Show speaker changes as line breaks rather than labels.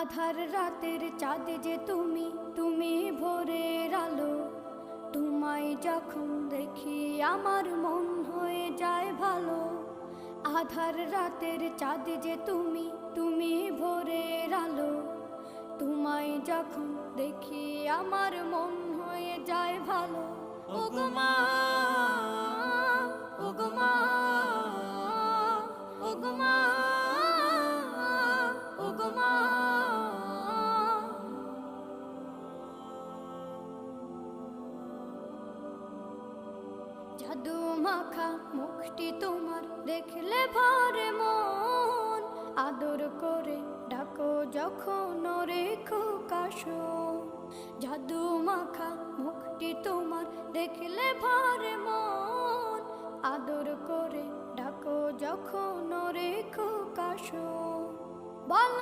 আধার রাতের চাঁদ যে তুমি, তুমি ভোরের আলো। তোমায় যখন দেখি আমার মন হয়ে যায় ভালো। আধার রাতের চাঁদ যে তুমি, তুমি ভোরের আলো। তোমায় যখন দেখি আমার মন হয়ে যায় ভালো। ওগো মা, ওগো মা, ওগো মা, ওগো মা। জাদু মাখা মুখটি তোমার দেখলে ভরে মন। আদর করে ডাকো যখন রেখো কাশন। জাদু মাখা মুখটি তোমার দেখলে ভরে মন। আদর করে ডাকো যখন রেখো কাশন। বল